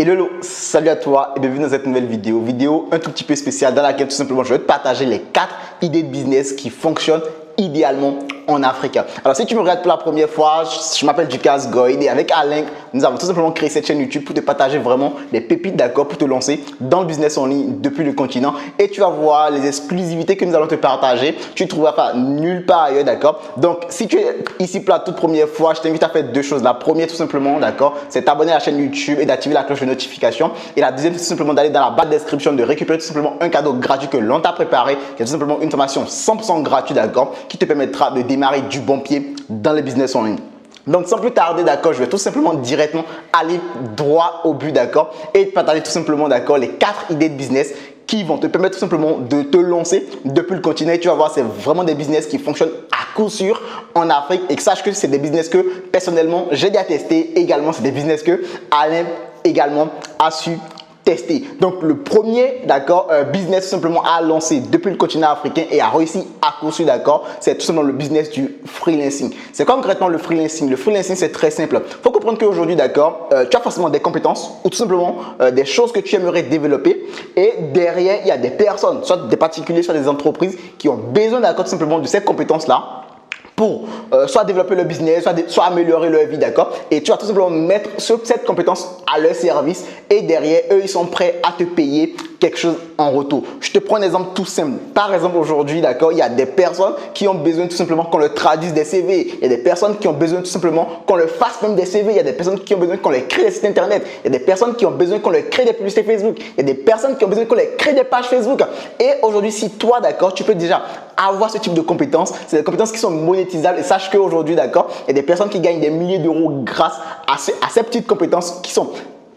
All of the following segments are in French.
Hello, salut à toi et bienvenue dans cette nouvelle vidéo un tout petit peu spéciale dans laquelle tout simplement je vais te partager les 4 idées de business qui fonctionnent idéalement en Afrique. Alors si tu me regardes pour la première fois, je m'appelle Dukas Goïd et avec Alain, nous avons tout simplement créé cette chaîne YouTube pour te partager vraiment des pépites d'accord pour te lancer dans le business en ligne depuis le continent et tu vas voir les exclusivités que nous allons te partager. Tu ne trouveras pas nulle part ailleurs, d'accord? Donc si tu es ici pour la toute première fois, je t'invite à faire deux choses. La première tout simplement, d'accord, c'est t'abonner à la chaîne YouTube et d'activer la cloche de notification. Et la deuxième, c'est tout simplement d'aller dans la barre de description, de récupérer tout simplement un cadeau gratuit que l'on t'a préparé, qui est tout simplement une formation 100% gratuite, d'accord, qui te permettra de démarrer du bon pied dans le business en ligne. Donc sans plus tarder, d'accord, je vais tout simplement directement aller droit au but, d'accord, et te partager tout simplement, d'accord, les 4 idées de business qui vont te permettre tout simplement de te lancer depuis le continent. Et tu vas voir, c'est vraiment des business qui fonctionnent à coup sûr en Afrique. Et sache que c'est des business que personnellement j'ai déjà testé. Également, c'est des business que Alain également a su tester. Donc le premier, d'accord, business tout simplement à lancer depuis le continent africain et a réussi à coup sûr, d'accord, c'est tout simplement le business du freelancing. C'est quoi concrètement le freelancing? Le freelancing, c'est très simple. Il faut comprendre qu'aujourd'hui, d'accord, tu as forcément des compétences ou tout simplement des choses que tu aimerais développer et derrière, il y a des personnes, soit des particuliers, soit des entreprises qui ont besoin, d'accord, tout simplement de ces compétences-là pour soit développer le business, soit améliorer leur vie, d'accord? Et tu vas tout simplement mettre cette compétence à leur service et derrière, eux, ils sont prêts à te payer quelque chose en retour. Je te prends un exemple tout simple. Par exemple, aujourd'hui, d'accord, il y a des personnes qui ont besoin tout simplement qu'on leur traduise des CV. Il y a des personnes qui ont besoin tout simplement qu'on leur fasse même des CV. Il y a des personnes qui ont besoin qu'on leur crée des sites internet. Il y a des personnes qui ont besoin qu'on leur crée des publicités Facebook. Il y a des personnes qui ont besoin qu'on leur crée des pages Facebook. Et aujourd'hui, si toi, d'accord, tu peux déjà avoir ce type de compétences, c'est des compétences qui sont monétisables et sache qu'aujourd'hui, d'accord, il y a des personnes qui gagnent des milliers d'euros grâce à ces petites compétences qui sont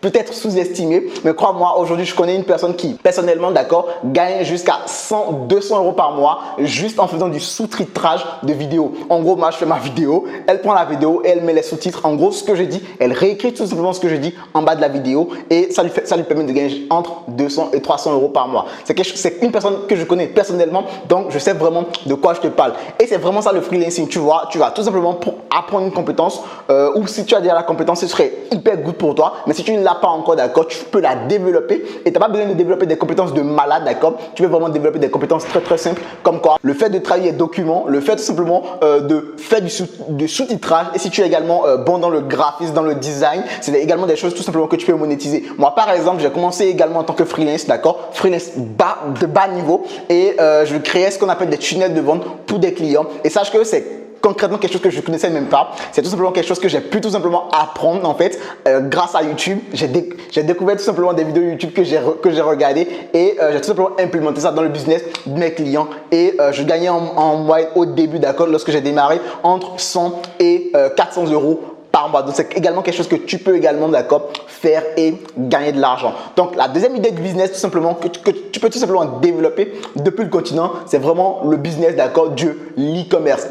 peut-être sous-estimé, mais crois-moi, aujourd'hui, je connais une personne qui, personnellement, d'accord, gagne jusqu'à 100, 200 euros par mois juste en faisant du sous-titrage de vidéos. En gros, moi, je fais ma vidéo, elle prend la vidéo et elle met les sous-titres. En gros, ce que je dis, elle réécrit tout simplement ce que je dis en bas de la vidéo et ça lui permet de gagner entre 200 et 300 euros par mois. C'est une personne que je connais personnellement, donc je sais vraiment de quoi je te parle. Et c'est vraiment ça le freelancing, tu vois, tu vas tout simplement pour apprendre une compétence ou si tu as déjà la compétence, ce serait hyper good pour toi, mais si tu ne l'as pas encore, d'accord, tu peux la développer et tu n'as pas besoin de développer des compétences de malade, d'accord, tu peux vraiment développer des compétences très très simples comme quoi le fait de travailler les documents, le fait tout simplement de faire du sous-titrage et si tu es également bon dans le graphisme, dans le design, c'est également des choses tout simplement que tu peux monétiser. Moi par exemple, j'ai commencé également en tant que freelance, d'accord, freelance de bas niveau et je créais ce qu'on appelle des tunnels de vente pour des clients et sache que c'est concrètement quelque chose que je ne connaissais même pas. C'est tout simplement quelque chose que j'ai pu tout simplement apprendre en fait grâce à YouTube. J'ai découvert tout simplement des vidéos YouTube que j'ai regardées et j'ai tout simplement implémenté ça dans le business de mes clients et je gagnais en moyenne au début, d'accord, lorsque j'ai démarré entre 100 et 400 euros par mois. Donc c'est également quelque chose que tu peux également, d'accord, faire et gagner de l'argent. Donc la deuxième idée de business tout simplement que tu peux tout simplement développer depuis le continent, c'est vraiment le business, d'accord, du e-commerce.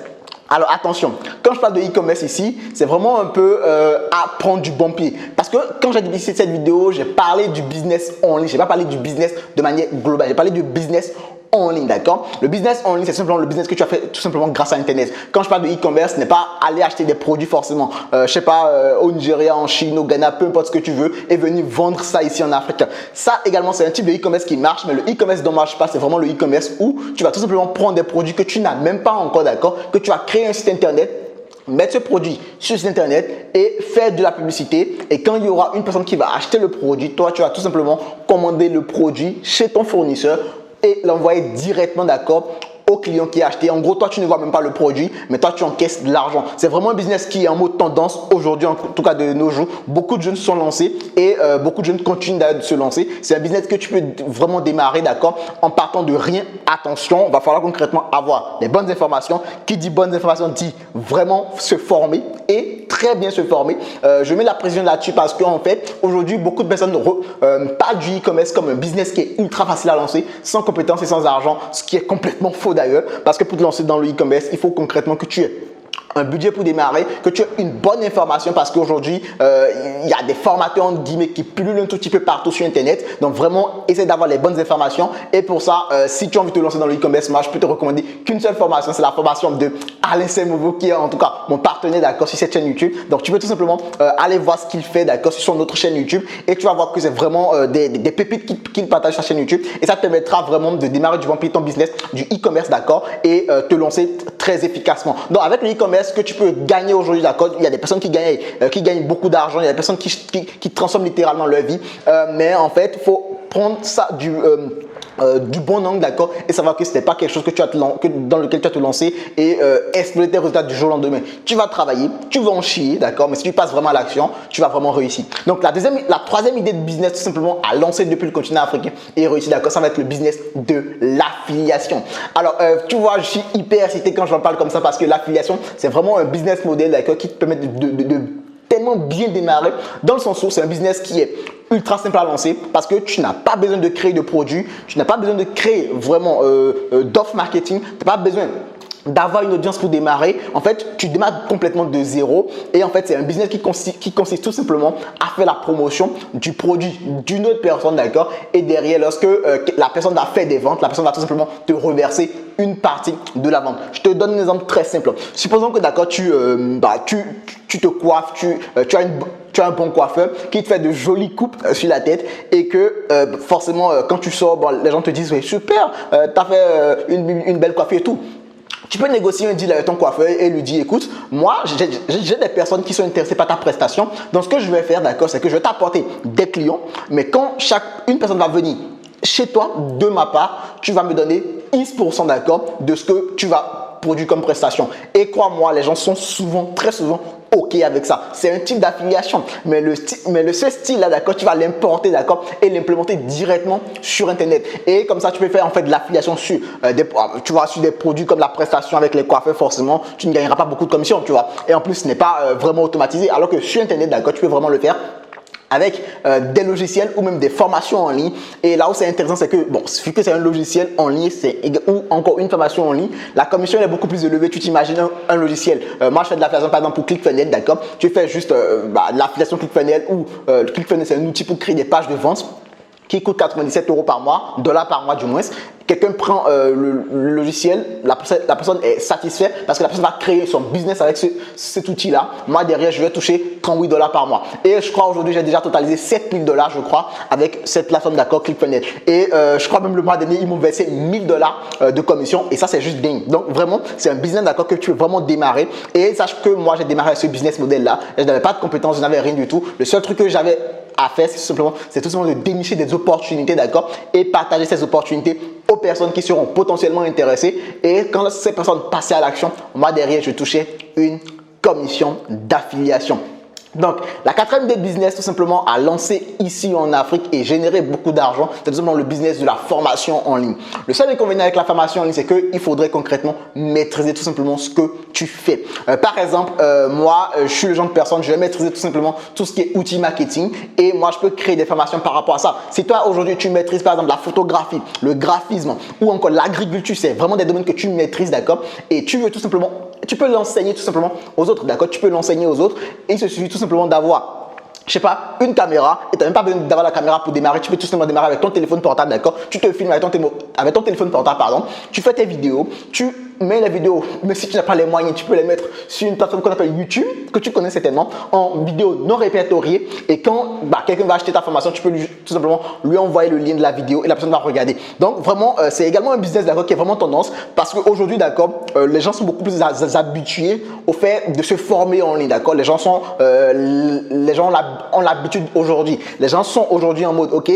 Alors attention, quand je parle de e-commerce ici, c'est vraiment un peu à prendre du bon pied. Parce que quand j'ai débuté cette vidéo, j'ai parlé du business en ligne. Je n'ai pas parlé du business de manière globale. J'ai parlé du business en ligne, d'accord? Le business en ligne, c'est simplement le business que tu as fait tout simplement grâce à Internet. Quand je parle de e-commerce, ce n'est pas aller acheter des produits forcément, je sais pas, au Nigeria, en Chine, au Ghana, peu importe ce que tu veux, et venir vendre ça ici en Afrique. Ça également, c'est un type de e-commerce qui marche, mais le e-commerce dont je marche pas, c'est vraiment le e-commerce où tu vas tout simplement prendre des produits que tu n'as même pas encore, d'accord? Que tu vas créer un site internet, mettre ce produit sur le site internet et faire de la publicité et quand il y aura une personne qui va acheter le produit, toi tu vas tout simplement commander le produit chez ton fournisseur et l'envoyer directement, d'accord, au client qui a acheté. En gros, toi, tu ne vois même pas le produit, mais toi, tu encaisses de l'argent. C'est vraiment un business qui est en mode tendance aujourd'hui, en tout cas de nos jours. Beaucoup de jeunes se sont lancés et beaucoup de jeunes continuent d'ailleurs de se lancer. C'est un business que tu peux vraiment démarrer, d'accord, en partant de rien. Attention, il va falloir concrètement avoir des bonnes informations. Qui dit bonnes informations dit vraiment se former et très bien se former. Je mets la pression là-dessus parce qu'en fait, aujourd'hui, beaucoup de personnes parlent du e-commerce comme un business qui est ultra facile à lancer, sans compétences et sans argent, ce qui est complètement faux d'ailleurs, parce que pour te lancer dans le e-commerce, il faut concrètement que tu aies un budget pour démarrer, que tu aies une bonne information parce qu'aujourd'hui, il y a des formateurs entre guillemets qui pullulent un tout petit peu partout sur Internet. Donc vraiment, essaie d'avoir les bonnes informations. Et pour ça, si tu as envie de te lancer dans le e-commerce, moi, je peux te recommander qu'une seule formation. C'est la formation de Alain Semovo qui est en tout cas mon partenaire, d'accord, sur cette chaîne YouTube. Donc tu peux tout simplement aller voir ce qu'il fait, d'accord, sur son autre chaîne YouTube. Et tu vas voir que c'est vraiment des pépites qu'il partage sur sa chaîne YouTube. Et ça te permettra vraiment de démarrer du bon pied ton business, du e-commerce, d'accord, et te lancer très efficacement. Donc avec le e-commerce, ce que tu peux gagner aujourd'hui, d'accord, il y a des personnes qui gagnent beaucoup d'argent, il y a des personnes qui transforment littéralement leur vie, mais en fait, il faut prendre ça du bon angle, d'accord, et savoir que ce n'est pas quelque chose dans lequel tu vas te lancer et exploiter tes résultats du jour au lendemain. Tu vas travailler, tu vas en chier, d'accord, mais si tu passes vraiment à l'action, tu vas vraiment réussir. Donc la troisième idée de business, tout simplement à lancer depuis le continent africain et réussir, d'accord, ça va être le business de l'affiliation. Alors tu vois, je suis hyper excité quand j'en parle comme ça parce que l'affiliation, c'est vraiment un business model, d'accord, qui te permet de tellement bien démarrer, dans le sens où c'est un business qui est ultra simple à lancer parce que tu n'as pas besoin de créer de produits, tu n'as pas besoin de créer vraiment d'offres marketing, tu n'as pas besoin d'avoir une audience pour démarrer. En fait, tu démarres complètement de zéro et en fait, c'est un business qui consiste tout simplement à faire la promotion du produit d'une autre personne, d'accord, et derrière, lorsque la personne a fait des ventes, la personne va tout simplement te reverser une partie de la vente. Je te donne un exemple très simple. Supposons que, d'accord, tu te coiffes, tu as un bon coiffeur qui te fait de jolies coupes sur la tête et que forcément, quand tu sors, bon, les gens te disent, oui, super, tu as fait une belle coiffure et tout. Tu peux négocier un deal avec ton coiffeur et lui dire, écoute, moi, j'ai des personnes qui sont intéressées par ta prestation. Donc, ce que je vais faire, d'accord, c'est que je vais t'apporter des clients. Mais quand une personne va venir chez toi, de ma part, tu vas me donner 10%, d'accord, de ce que tu vas produire comme prestation. Et crois-moi, les gens sont très souvent OK avec ça. C'est un type d'affiliation. Mais ce style-là, d'accord, tu vas l'importer, d'accord, et l'implémenter directement sur Internet. Et comme ça, tu peux faire en fait de l'affiliation sur sur des produits comme la prestation avec les coiffeurs, forcément, tu ne gagneras pas beaucoup de commissions, tu vois. Et en plus, ce n'est pas vraiment automatisé. Alors que sur Internet, d'accord, tu peux vraiment le faire avec des logiciels ou même des formations en ligne. Et là où c'est intéressant, c'est que, bon, vu que c'est un logiciel en ligne ou encore une formation en ligne, la commission est beaucoup plus élevée. Tu t'imagines un logiciel. Moi, je fais de l'affiliation par exemple pour ClickFunnels, d'accord. Tu fais juste de l'affiliation ClickFunnels ou ClickFunnels, c'est un outil pour créer des pages de vente qui coûte 97 € par mois, dollars par mois du moins. Quelqu'un prend le logiciel, la personne est satisfaite parce que la personne va créer son business avec cet outil-là. Moi, derrière, je vais toucher 38 $ par mois. Et je crois aujourd'hui, j'ai déjà totalisé 7000 $, je crois, avec cette plateforme d'accord ClickFunnels. Et je crois même le mois dernier, ils m'ont versé 1000 $ de commission. Et ça, c'est juste dingue. Donc, vraiment, c'est un business d'accord que tu veux vraiment démarrer. Et sache que moi, j'ai démarré avec ce business model-là. Je n'avais pas de compétences, je n'avais rien du tout. Le seul truc que j'avais à faire, c'est tout simplement de dénicher des opportunités, d'accord, et partager ces opportunités aux personnes qui seront potentiellement intéressées. Et quand ces personnes passaient à l'action, moi derrière, je touchais une commission d'affiliation. Donc, la quatrième idée de business, tout simplement, à lancer ici en Afrique et générer beaucoup d'argent, c'est tout simplement le business de la formation en ligne. Le seul inconvénient avec la formation en ligne, c'est qu'il faudrait concrètement maîtriser tout simplement ce que tu fais. Par exemple, moi, je suis le genre de personne, je vais maîtriser tout simplement tout ce qui est outils marketing et moi, je peux créer des formations par rapport à ça. Si toi, aujourd'hui, tu maîtrises par exemple la photographie, le graphisme ou encore l'agriculture, c'est vraiment des domaines que tu maîtrises, d'accord, et tu veux tout simplement, tu peux l'enseigner tout simplement aux autres, d'accord, tu peux l'enseigner aux autres et il se suffit tout simplement d'avoir, je sais pas, une caméra et tu n'as même pas besoin d'avoir la caméra pour démarrer. Tu peux tout simplement démarrer avec ton téléphone portable, d'accord. Tu te filmes avec ton téléphone portable, pardon. Tu fais tes vidéos, tu mets les vidéos, mais si tu n'as pas les moyens, tu peux les mettre sur une plateforme qu'on appelle YouTube, que tu connais certainement, en vidéo non répertoriée. Et quand quelqu'un va acheter ta formation, tu peux tout simplement lui envoyer le lien de la vidéo et la personne va regarder. Donc vraiment, c'est également un business, d'accord, qui est vraiment tendance parce qu'aujourd'hui, d'accord, les gens sont beaucoup plus habitués au fait de se former en ligne, d'accord. Les gens ont l'habitude aujourd'hui. Les gens sont aujourd'hui en mode, ok,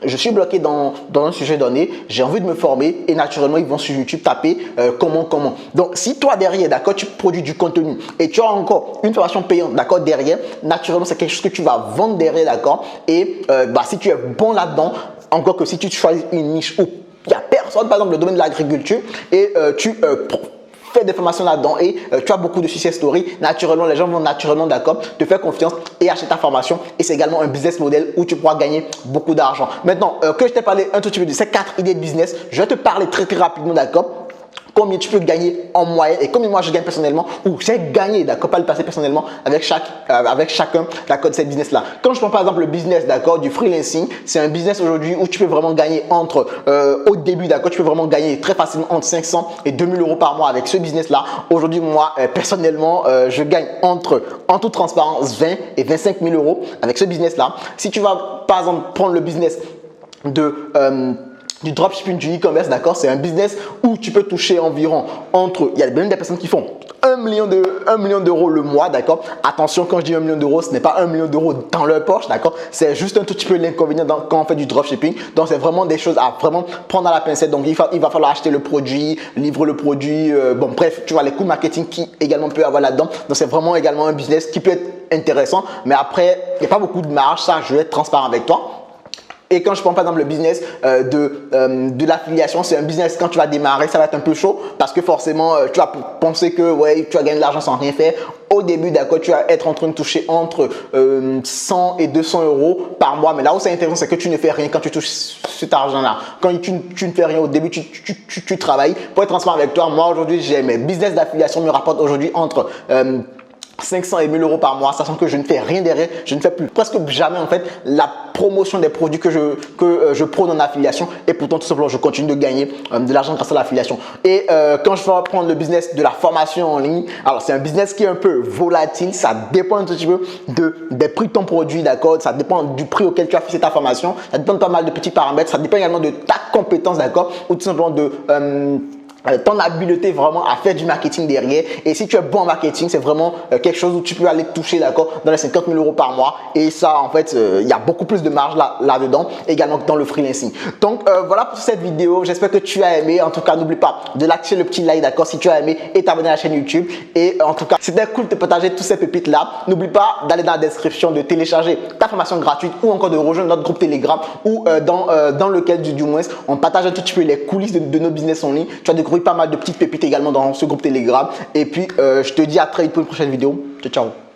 je suis bloqué dans un sujet donné, j'ai envie de me former et naturellement, ils vont sur YouTube taper comment. Donc, si toi derrière, d'accord, tu produis du contenu et tu as encore une formation payante, d'accord, derrière, naturellement, c'est quelque chose que tu vas vendre derrière, d'accord. Et si tu es bon là-dedans, encore que si tu choisis une niche où il n'y a personne, par exemple, le domaine de l'agriculture et tu fais des formations là-dedans et tu as beaucoup de success story, naturellement, les gens vont naturellement, d'accord, te faire confiance et acheter ta formation. Et c'est également un business model où tu pourras gagner beaucoup d'argent. Maintenant que je t'ai parlé un tout petit peu de ces 4 idées de business, je vais te parler très rapidement, d'accord, combien tu peux gagner en moyenne et combien moi je gagne personnellement ou j'ai gagné, d'accord, pas le passé personnellement avec chacun, d'accord, de cette business là. Quand je prends par exemple le business, d'accord, du freelancing, c'est un business aujourd'hui où tu peux vraiment gagner au début, d'accord, tu peux vraiment gagner très facilement entre 500 et 2000 euros par mois avec ce business là. Aujourd'hui, moi personnellement, je gagne en toute transparence 20 et 25 000 euros avec ce business là. Si tu vas par exemple prendre le business du dropshipping, du e-commerce, d'accord, c'est un business où tu peux toucher environ il y a même des personnes qui font 1 million d'euros le mois, d'accord. Attention, quand je dis 1 million d'euros, ce n'est pas 1 million d'euros dans leur poche, d'accord. C'est juste un tout petit peu l'inconvénient quand on fait du dropshipping. Donc, c'est vraiment des choses à vraiment prendre à la pincette. Donc, il va falloir acheter le produit, livrer le produit. Bon, bref, tu vois, les coûts marketing qui également peut avoir là-dedans. Donc, c'est vraiment également un business qui peut être intéressant. Mais après, il n'y a pas beaucoup de marge. Ça, je vais être transparent avec toi. Et quand je prends par exemple le business de l'affiliation, c'est un business quand tu vas démarrer, ça va être un peu chaud parce que forcément, tu vas penser que ouais, tu vas gagner de l'argent sans rien faire. Au début, d'accord, tu vas être en train de toucher entre 100 et 200 euros par mois. Mais là où c'est intéressant, c'est que tu ne fais rien quand tu touches cet argent-là. Quand tu ne fais rien au début, tu travailles. Pour être transparent avec toi, moi aujourd'hui, j'ai mes business d'affiliation me rapportent aujourd'hui entre 500 et 1000 euros par mois, sachant que je ne fais rien derrière, je ne fais plus presque jamais en fait la promotion des produits que je prône en affiliation et pourtant tout simplement je continue de gagner de l'argent grâce à l'affiliation. Et quand je vais prendre le business de la formation en ligne, alors c'est un business qui est un peu volatile, ça dépend un petit peu des prix de ton produit, d'accord, ça dépend du prix auquel tu as fait ta formation, ça dépend de pas mal de petits paramètres, ça dépend également de ta compétence, d'accord, ou tout simplement de ton habileté vraiment à faire du marketing derrière. Et si tu es bon en marketing, c'est vraiment quelque chose où tu peux aller toucher, d'accord, dans les 50 000 euros par mois. Et ça, en fait, il y a beaucoup plus de marge là-dedans, également dans le freelancing. Donc, voilà pour cette vidéo. J'espère que tu as aimé. En tout cas, n'oublie pas de lâcher le petit like, d'accord, si tu as aimé, et t'abonner à la chaîne YouTube. Et en tout cas, c'était cool de partager toutes ces pépites-là. N'oublie pas d'aller dans la description, de télécharger ta formation gratuite ou encore de rejoindre notre groupe Telegram ou dans lequel, du moins, on partage un tout petit peu les coulisses de nos business en ligne. Tu as découvert pas mal de petites pépites également dans ce groupe Telegram. Et puis, je te dis à très vite pour une prochaine vidéo. Ciao, ciao.